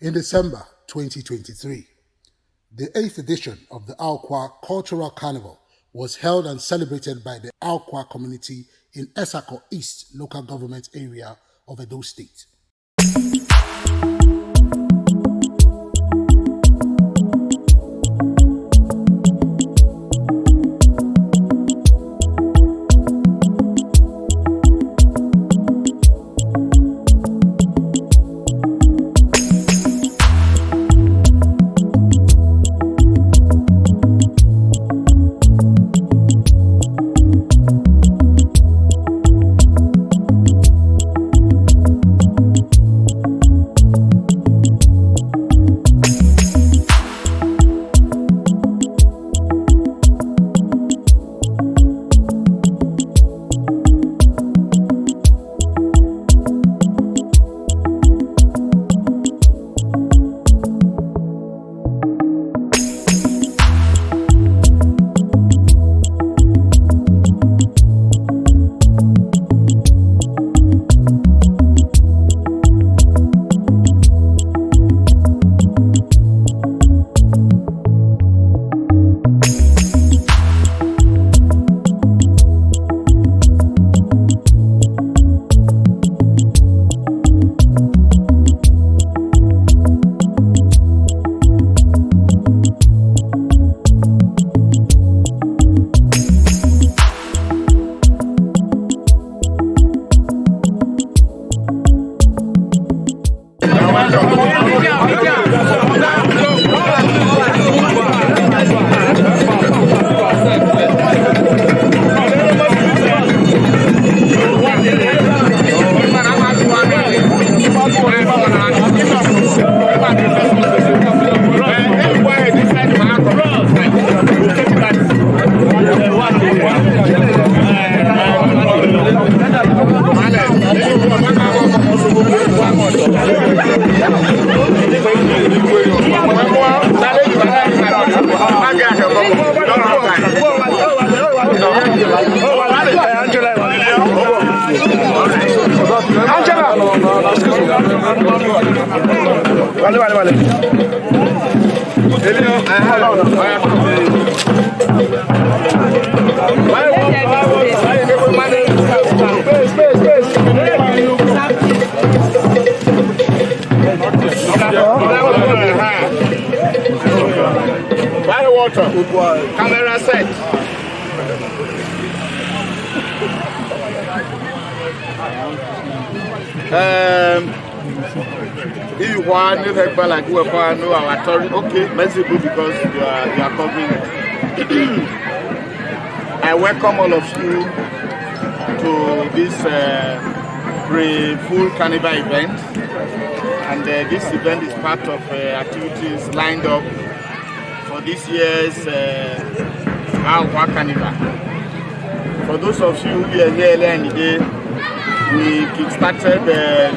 In December 2023, the 8th edition of the UKHUA Cultural Carnival was held and celebrated by the UKHUA community in Esako East local government area of Edo State. Camera set. Iviukhua and Weppa-Wanno, our authority. Okay, merciful because you are covering it. I welcome all of you to this pre-full carnival event, and this event is part of activities lined up for this year's UKHUA Carnival. For those of you who are here earlier in the day, we kickstarted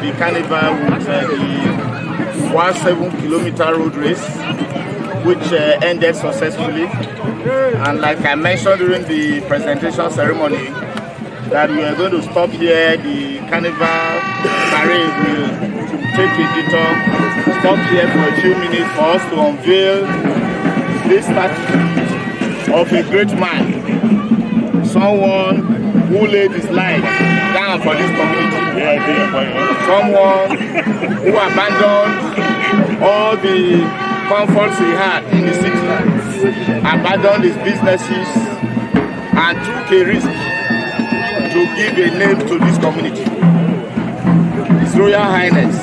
the carnival with the 7-kilometer road race, which ended successfully. And like I mentioned during the presentation ceremony, that we are going to stop here. The carnival parade will take a detour, stop here for a few minutes for us to unveil this statue of a great man, someone who laid his life down for this community, someone who abandoned all the comforts he had in the city, abandoned his businesses, and took a risk to give a name to this community. His Royal Highness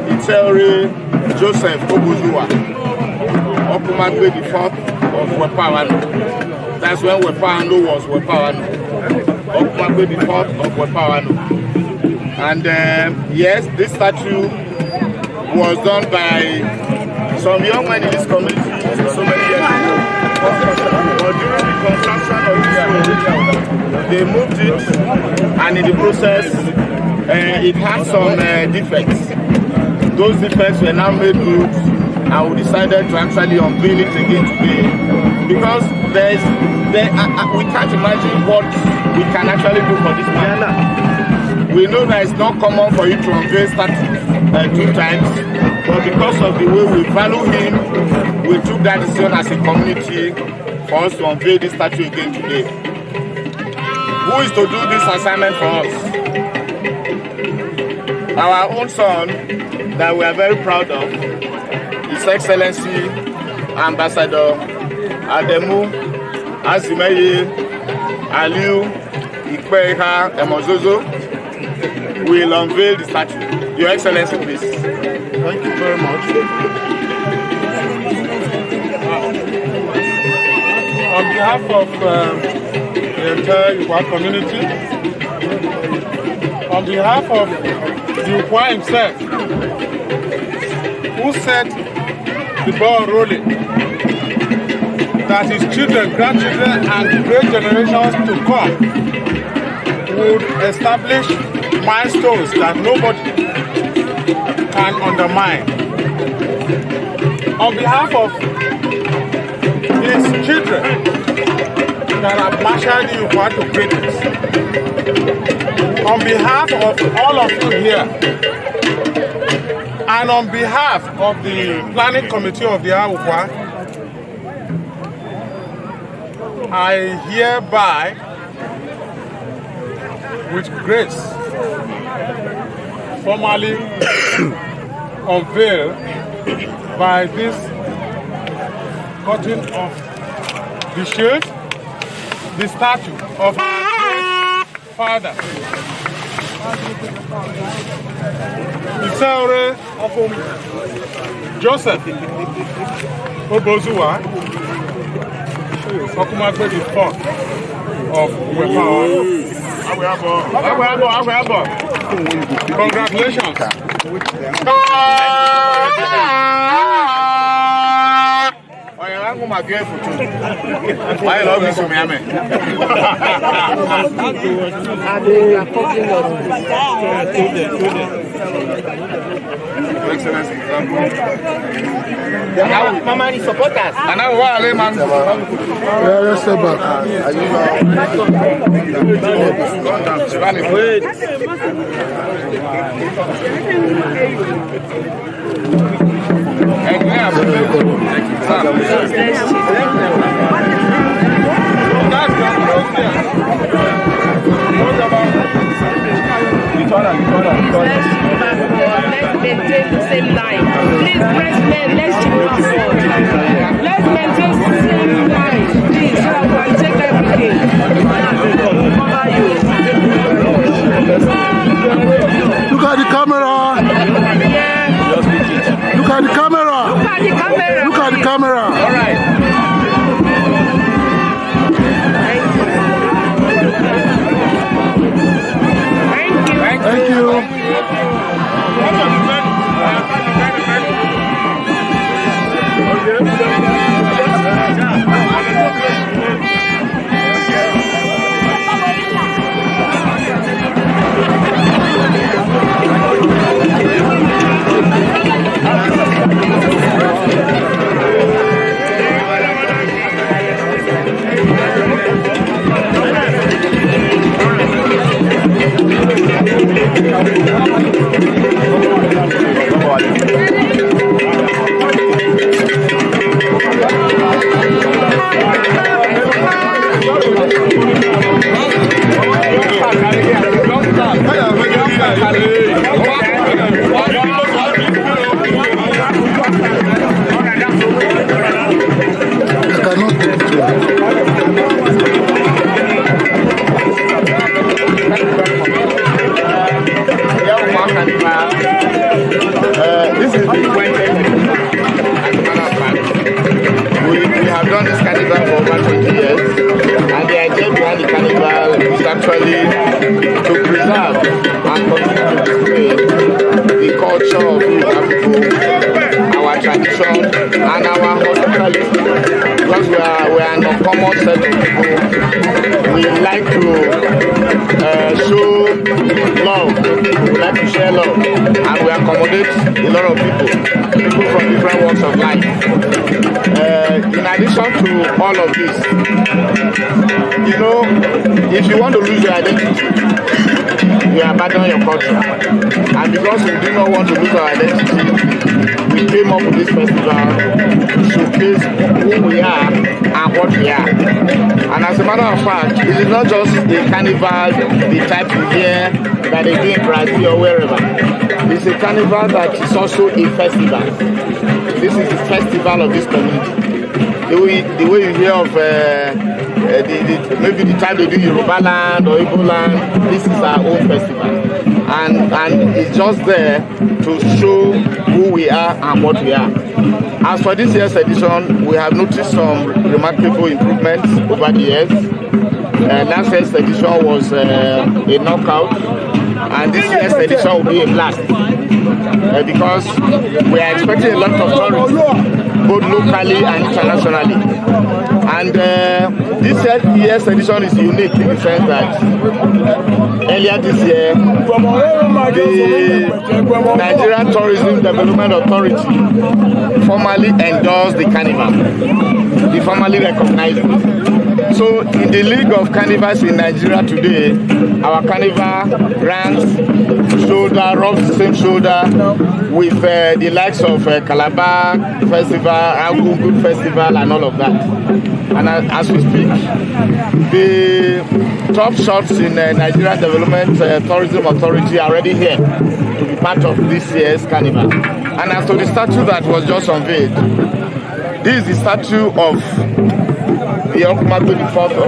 Itere Joseph Obuzua Abubakar Momoh of Weppa-Wanno. That's when Weppa-Wanno was Weppa-Wanno. Abubakar of Weppa-Wanno. And yes, this statue was done by some young men in this community so many years ago. But during the construction of this road, they moved it, and in the process, it had some defects. Those defects were now made good, and we decided to actually unveil it again today, because we can't imagine what we can actually do for this man. We know that it's not common for you to unveil statues 2 times, but because of the way we value him, we took that decision as a community for us to unveil this statue again today. Who is to do this assignment for us? Our own son that we are very proud of, His Excellency Ambassador Ademu Azimeye Aliu Ikpeha Emozozo will unveil the statue. Your Excellency, please. Thank you very much. On behalf of the entire UKHUA community, on behalf of UKHUA himself, who set the ball rolling, that his children, grandchildren, and great generations to come would establish milestones that nobody can undermine. On behalf of his children that have marshaled UKHUA to greatness, on behalf of all of you here, and on behalf of the planning committee of the UKHUA, I hereby, with grace, formally unveil by this cutting of the shield, the statue of our great father, Isaure Joseph Obozuwa Okumagbe the fourth of Weppa-Wanno. Congratulations. I love you so much. Mama, you support us. And now, what are man? Yeah, let's step back. Wait. Let's maintain the same line. Please, let's maintain the same line. Please, so I can take everything. Look at the camera. Look at the camera. Look at the camera. All right. Thank you. This is the 20th. We have done this carnival for over 20 years, and the idea behind the carnival is actually to preserve and continue to display the culture of our people, our tradition, and our hospitality. Because we are an uncommon set of people, we like to show love, we like to share love, and we accommodate a lot of people from different walks of life. In addition to all of this, you know, if you want to lose your identity, you abandon your culture. And because we do not want to lose our identity, we came up with this festival to showcase who we are and what we are. And as a matter of fact, it is not just a carnival, the type you hear that they do in Brazil or wherever. It's a carnival that is also a festival. This is the festival of this community. The way you hear of maybe the time they do Yoruba land or Igbo land, this is our own festival. And it's just there to show who we are and what we are. As for this year's edition, we have noticed some remarkable improvements over the years. Last year's edition was a knockout, and this year's edition will be a blast because we are expecting a lot of tourists, both locally and internationally. And this year's edition is unique in the sense that earlier this year, the Nigerian Tourism Development Authority formally endorsed the carnival. They formally recognized it. So in the League of Carnivals in Nigeria today, our carnival ranks rubs the same shoulder with the likes of Calabar Festival, Agungu Festival and all of that. And as we speak, the top shots in Nigeria Development Tourism Authority are already here to be part of this year's carnival. And as to the statue that was just unveiled, this is the statue of the Iviukhua and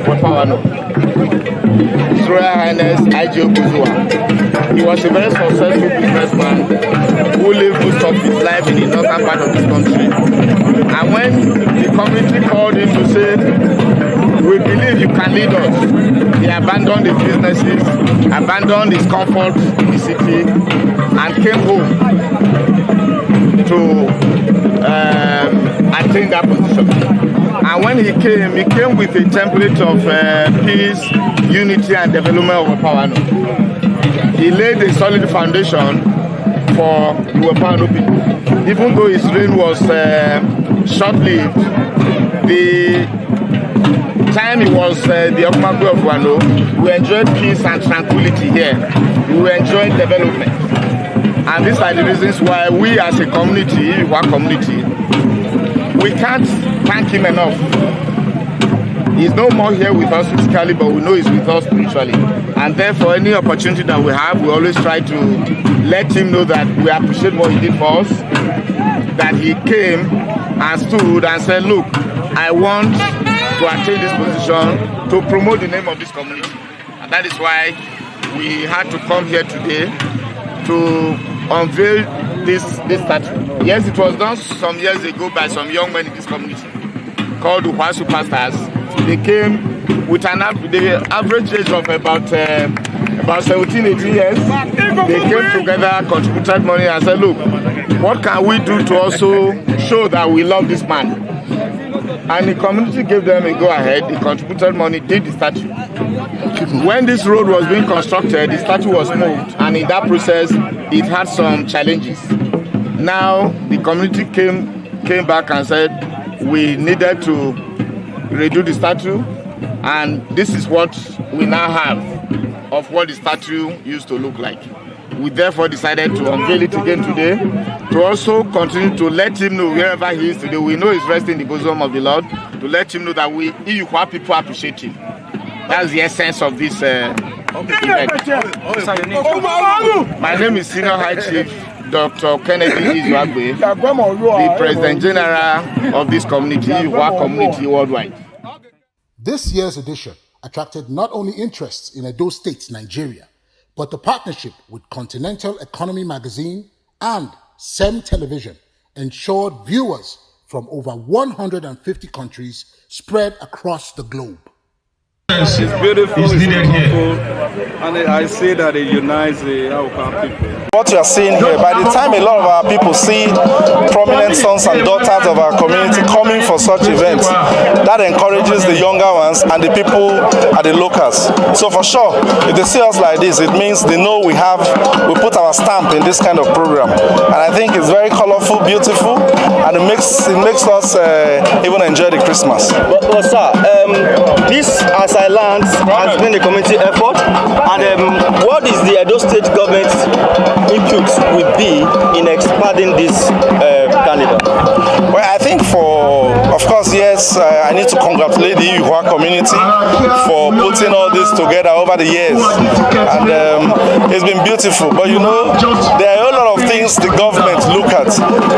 Weppa-Wanno, His Royal Highness Iviukhua. He was a very successful businessman who lived most of his life in the northern part of this country. And when the community called him to say, "We believe you can lead us," he abandoned his businesses, abandoned his comfort in the city, and came home to attain that position. And when he came with a template of peace, unity, and development of Weppa-Wanno. He laid a solid foundation for the Weppa-Wanno people. Even though his reign was short-lived, the time he was the Iviukhua of Wanno, we enjoyed peace and tranquility here. We enjoyed development. And these are the reasons why we as a community, Iviukhua community, we can't thank him enough. He's no more here with us physically, but we know he's with us spiritually. And therefore, any opportunity that we have, we always try to let him know that we appreciate what he did for us, that he came and stood and said, "Look, I want to attain this position to promote the name of this community." And that is why we had to come here today to unveil this statue. Yes, it was done some years ago by some young men in this community called UKHUA Superstars. They came with the average age of about 17, 18 years. They came together, contributed money and said, "Look, what can we do to also show that we love this man?" And the community gave them a go-ahead. They contributed money, did the statue. When this road was being constructed, the statue was moved, and in that process, it had some challenges. Now, the community came back and said, we needed to redo the statue, and this is what we now have of what the statue used to look like. We therefore decided to unveil it again today, to also continue to let him know wherever he is today. We know he's resting in the bosom of the Lord, to let him know that we Iviukhua people appreciate him. That's the essence of this event. My name is Senior High Chief Dr. Kennedy Izuagbe, the President General of this community, Iviukhua community worldwide. This year's edition attracted not only interest in Edo State, Nigeria, but the partnership with Continental Economy magazine and CEM television ensured viewers from over 150 countries spread across the globe. It's beautiful, it's beautiful, and I say that it unites the Iviukhua people. What you are seeing here, by the time a lot of our people see prominent sons and daughters of our community coming for such events, that encourages the younger ones and the people at the locals. So for sure, if they see us like this, it means they know we put our stamp in this kind of program. And I think it's very colorful, beautiful, and it makes us even enjoy the Christmas. But sir, this, as I learned, has been a community effort. And what is the Edo State government's input will be in expanding this carnival? Well, I think of course, yes, I need to congratulate the Iviukhua community for putting all this together over the years. And it's been beautiful. But you know, there are a lot of things the government look at.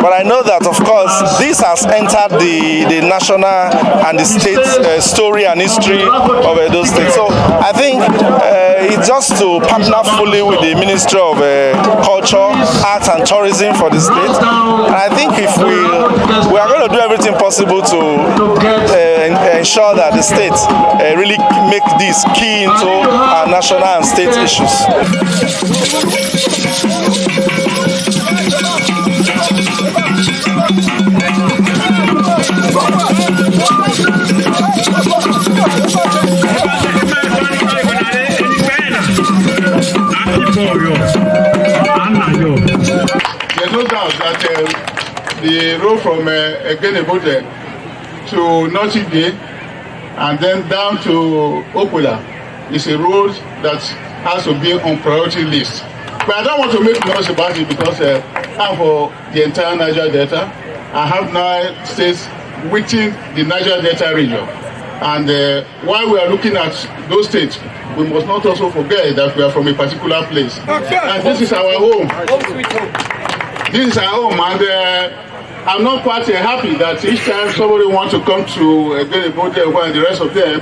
But I know that, of course, this has entered the national and the state story and history of Edo State. So I think it's just to partner fully with the Ministry of Culture, Arts and Tourism for the state. And I think if we are going to do everything possible to ensure that the state really make this key into our national and state issues. There's no doubt that the road from Egenebote to Niger and then down to Okwela is a road that has to be on priority list. But I don't want to make noise about it because I'm for the entire Niger Delta. I have 9 states within the Niger Delta region. And while we are looking at those states, we must not also forget that we are from a particular place. And this is our home. This is our home, and I'm not quite happy that each time somebody wants to come to Egenebote and the rest of them,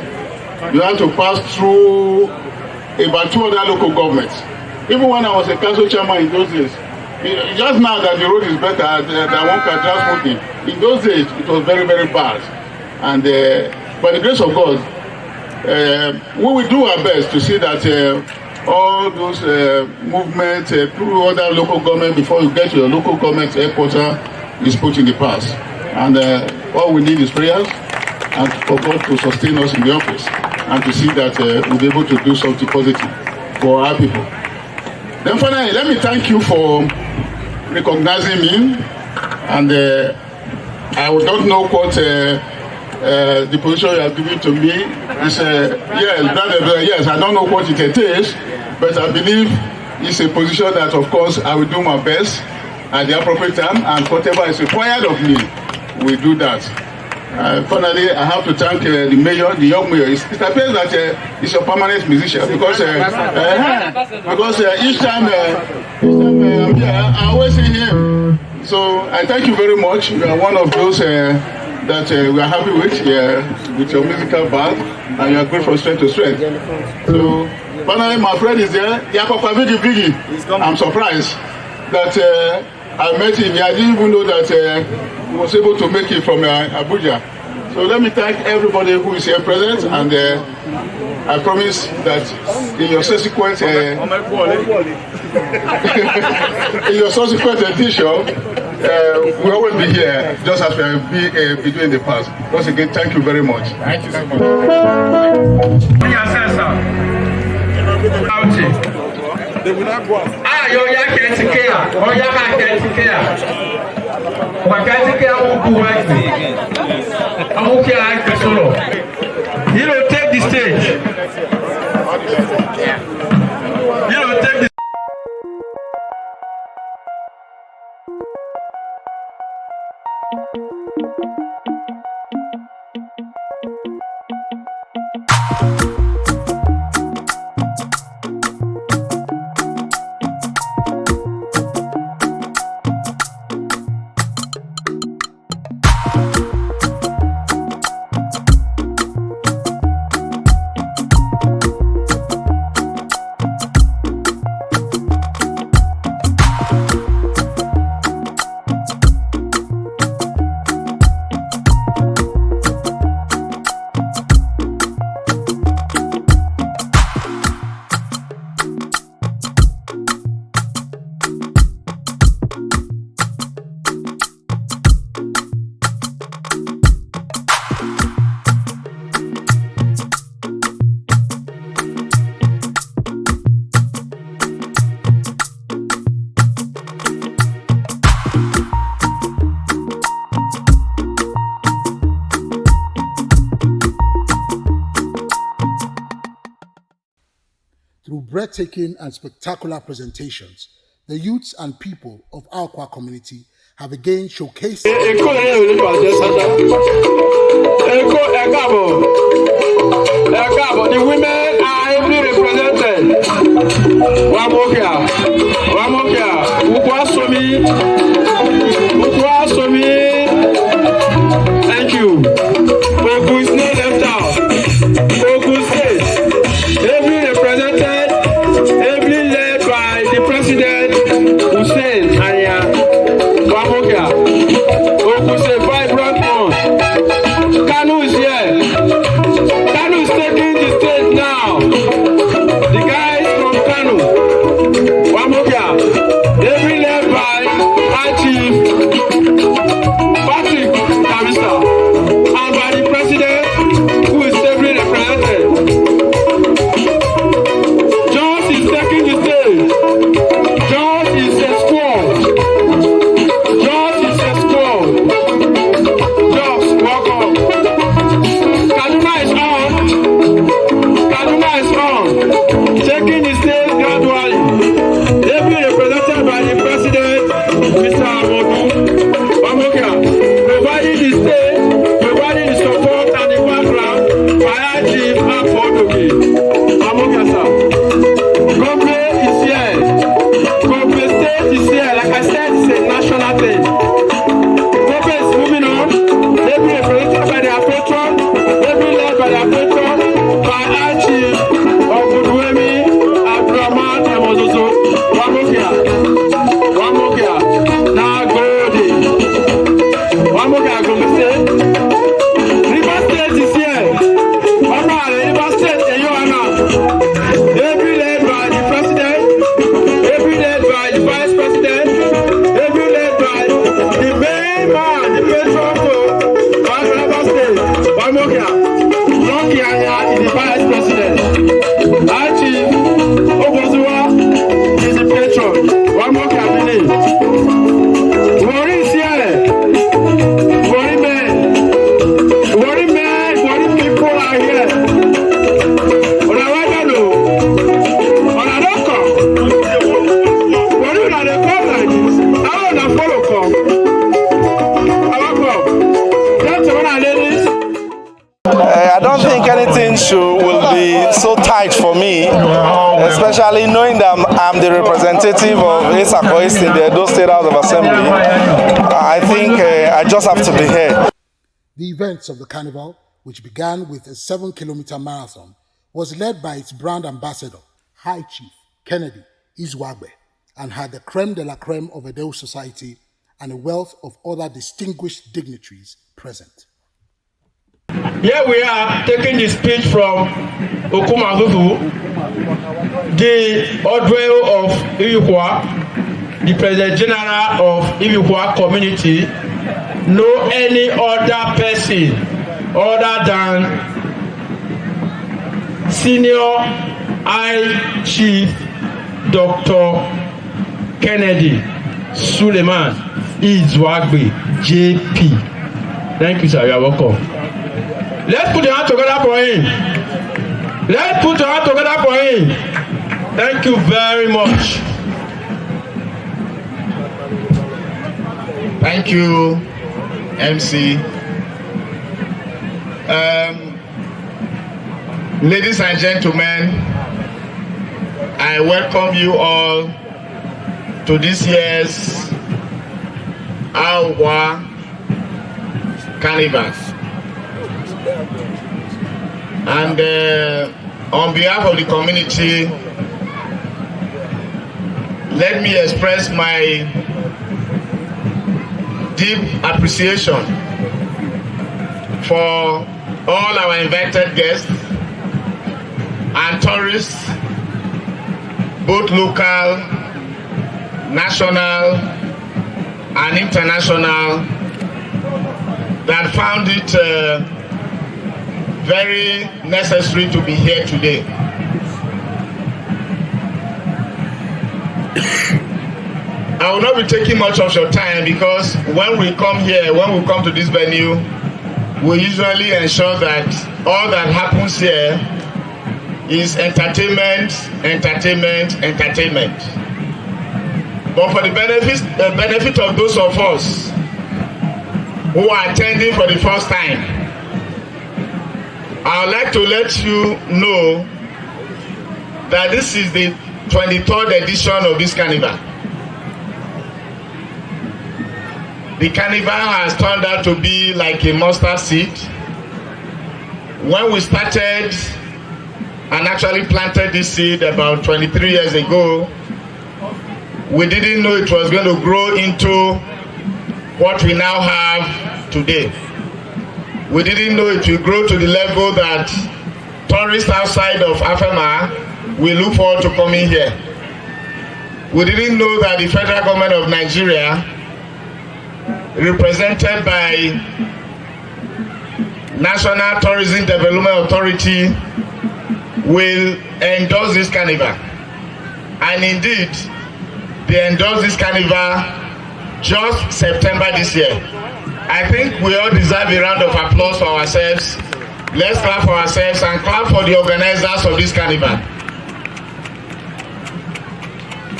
you have to pass through about 2 other local governments. Even when I was a council chairman in those days, just now that the road is better than one can transport in those days it was very, very bad. And by the grace of God, we will do our best to see that all those movements through other local government before you get to your local government headquarters is put in the past. And all we need is prayers and for God to sustain us in the office and to see that we'll be able to do something positive for our people. Then finally, let me thank you for recognizing me. And I don't know what the position you have given to me is. Yes, I don't know what it entails, but I believe it's a position that, of course, I will do my best at the appropriate time, and whatever is required of me, we do that. Finally, I have to thank the mayor, the young mayor. It appears that he's a permanent musician because each time I'm here, I always see him. So I thank you very much. You are one of those that we are happy with your musical band, and you are great from strength to strength. So finally, my friend is there. I'm surprised that I met him. I didn't even know that he was able to make it from Abuja. So let me thank everybody who is here present, and I promise that in your subsequent edition, we always be here just as we have been doing in the past. Once again, thank you very much. Thank you so much. Take the stage. Take the breathtaking and spectacular presentations, the youths and people of Iviukhua community have again showcased The women are ably represented. Thank you. Ogun is not left out. Ogun State, ably represented, ably led by the president, Hussein Anya. Ogun State, vibrant one. Kanu is here. Kanu is taking the stage now. The guys from Kanu. Every led by High Chief Patrick Kamisa and by the president who is ably represented. Jones is taking the stage. Jones is a squad. Jones is a squad. Jones, welcome. Kaduna is on. Kaduna is on. Taking the stage gradually. Ably represented by the president, Mr. Amodu Omokia, providing the stage, providing the support and the background by Chief Afodoke. Amokia, sir. Gombe is here. Gombe State is here. Like I said, it's a national thing. Gombe is moving on. Ably represented by their patron, ably led by their patron, by Chief Ogudwemi Abdurrahman Emozozo. Wamokia. Now go there. Wamokia Gombe State. River State is here. River State and Yohana. Every led by the president, every led by the vice president, every led by the main man, the patron for River State. Wamokia. Lucky Anya is the vice president. Chief Obozuwa is the patron. Wamokia village. Worry is here. Worry men. Worry people are here. On a wagon, on a don't come. Worry when they come like this. How on a follow come? How come? Gentlemen and ladies. I don't think anything will be so tight for me, especially knowing that I'm the representative of Isako East in the Edo State House of Assembly. I think I just have to be here. The events of the carnival, which began with a 7-kilometer marathon, was led by its brand ambassador, High Chief Kennedy Izuagbe, and had the creme de la creme of Edo society and a wealth of other distinguished dignitaries present. Here we are taking the speech from Okumazuzu, the Odweo of Iviukhua, the President General of Iviukhua community. No any other person other than Senior High Chief Dr. Kennedy Suleiman Izuagbe, JP. Thank you, sir. You are welcome. Let's put your hand together for him. Let's put your hand together for him. Thank you very much. Thank you, MC. Ladies and gentlemen, I welcome you all to this year's Iviukhua Carnival. And on behalf of the community, let me express my deep appreciation for all our invited guests and tourists, both local, national, and international, that found it very necessary to be here today. I will not be taking much of your time because when we come here, when we come to this venue, we usually ensure that all that happens here is entertainment, entertainment, entertainment. But for the benefit of those of us who are attending for the first time, I would like to let you know that this is the 23rd edition of this carnival. The carnival has turned out to be like a mustard seed. When we started and actually planted this seed about 23 years ago, we didn't know it was going to grow into what we now have today. We didn't know it will grow to the level that tourists outside of Afema will look forward to coming here. We didn't know that the federal government of Nigeria, represented by National Tourism Development Authority, will endorse this carnival. And indeed, they endorsed this carnival just September this year. I think we all deserve a round of applause for ourselves. Let's clap for ourselves and clap for the organizers of this carnival.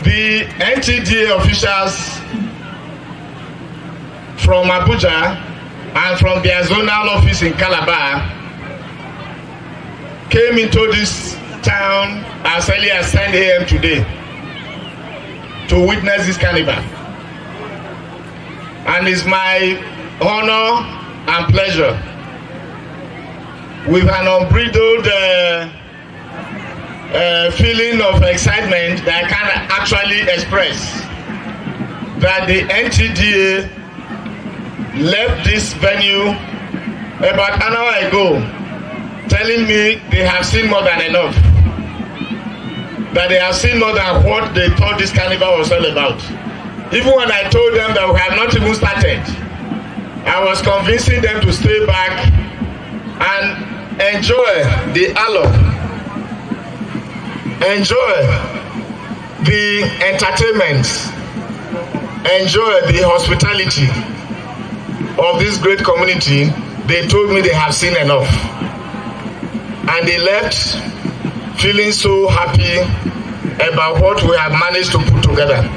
The NTDA officials from Abuja and from their zonal office in Calabar came into this town as early as 10 a.m. today to witness this carnival. And it's my honor and pleasure, with an unbridled feeling of excitement that I can't actually express, that the NTDA left this venue about an hour ago telling me they have seen more than enough, that they have seen more than what they thought this carnival was all about. Even when I told them that we have not even started, I was convincing them to stay back and enjoy the allure, enjoy the entertainment, enjoy the hospitality of this great community. They told me they have seen enough. And they left feeling so happy about what we have managed to put together.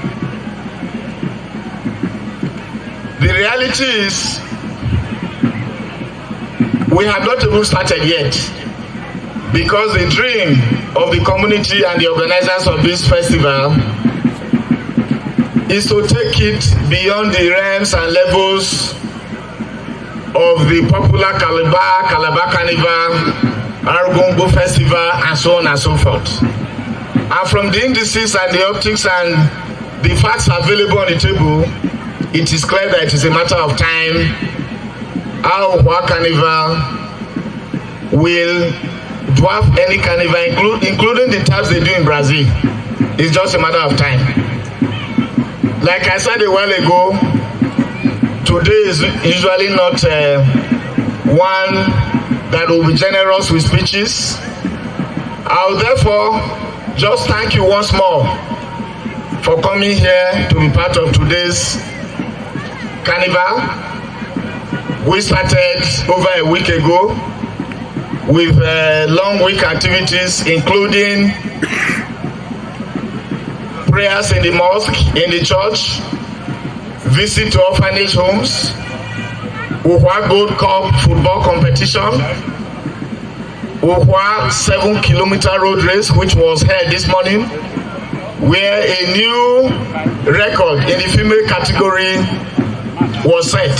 The reality is, we have not even started yet, because the dream of the community and the organizers of this festival is to take it beyond the realms and levels of the popular Calabar Carnival, Arugombo Festival, and so on and so forth. And from the indices and the optics and the facts available on the table, it is clear that it is a matter of time how UKHUA Carnival will dwarf any carnival, including the types they do in Brazil. It's just a matter of time. Like I said a while ago, today is usually not one that will be generous with speeches. I'll therefore just thank you once more for coming here to be part of today's carnival. We started over a week ago with long week activities, including prayers in the mosque, in the church, visit to orphanage homes, UKHUA Gold Cup football competition, UKHUA 7-kilometer road race, which was held this morning, where a new record in the female category was set.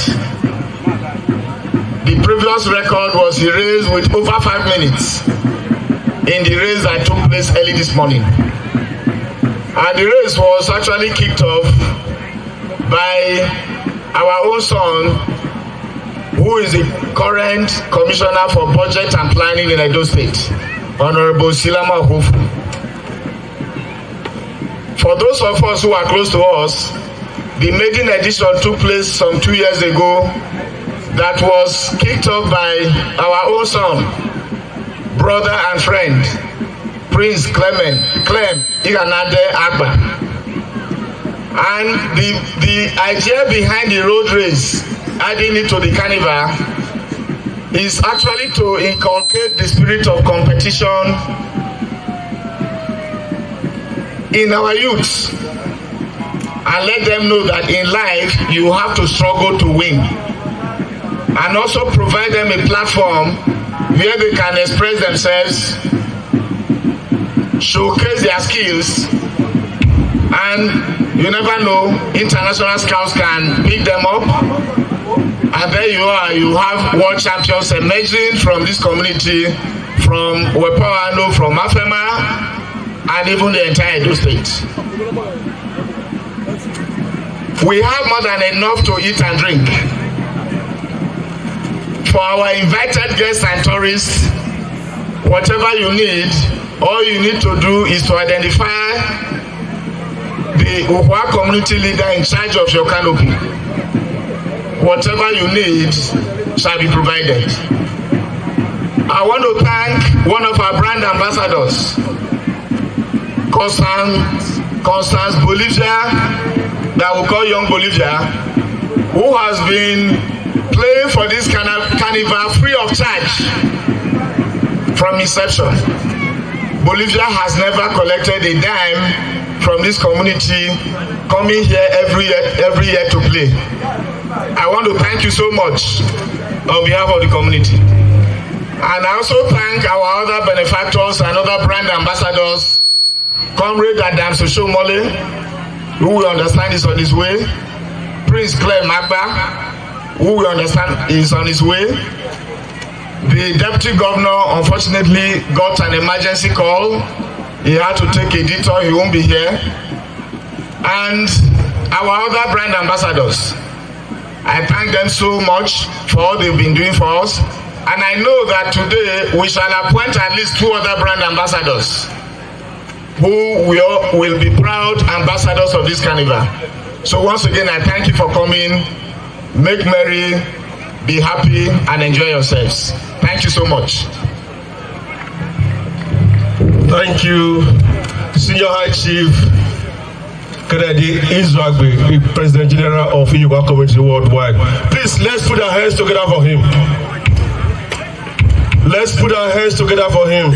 The previous record was erased with over 5 minutes in the race that took place early this morning. And the race was actually kicked off by our own son, who is the current Commissioner for Budget and Planning in Edo State, Honorable Silama Hofu. For those of us who are close to us, the maiden edition took place some 2 years ago, that was kicked off by our own son, brother and friend, Prince Clem Agba. And the idea behind the road race, adding it to the carnival, is actually to inculcate the spirit of competition in our youth and let them know that in life you have to struggle to win, and also provide them a platform where they can express themselves, showcase their skills, and you never know, international scouts can pick them up, and there you are, you have world champions emerging from this community, from Weppa-Wanno, from Afema, and even the entire Edo State. We have more than enough to eat and drink. For our invited guests and tourists, whatever you need, all you need to do is to identify the UKHUA community leader in charge of your canopy. Whatever you need shall be provided. I want to thank one of our brand ambassadors, Constance Bolivia, that we call Young Bolivia, who has been playing for this carnival free of charge from inception. Bolivia has never collected a dime from this community, coming here every year to play. I want to thank you so much on behalf of the community. And I also thank our other benefactors and other brand ambassadors, Comrade Adam Soshomole, who we understand is on his way, Prince Clem Agba, who we understand is on his way. The Deputy Governor unfortunately got an emergency call. He had to take a detour, he won't be here. And our other brand ambassadors, I thank them so much for all they've been doing for us. And I know that today we shall appoint at least 2 other brand ambassadors who will be proud ambassadors of this carnival. So once again, I thank you for coming. Make merry, be happy, and enjoy yourselves. Thank you so much. Thank you, Senior High Chief Kennedy Izuagbe, the President General of Iviukhua Community Worldwide. Please, let's put our hands together for him. Let's put our hands together for him.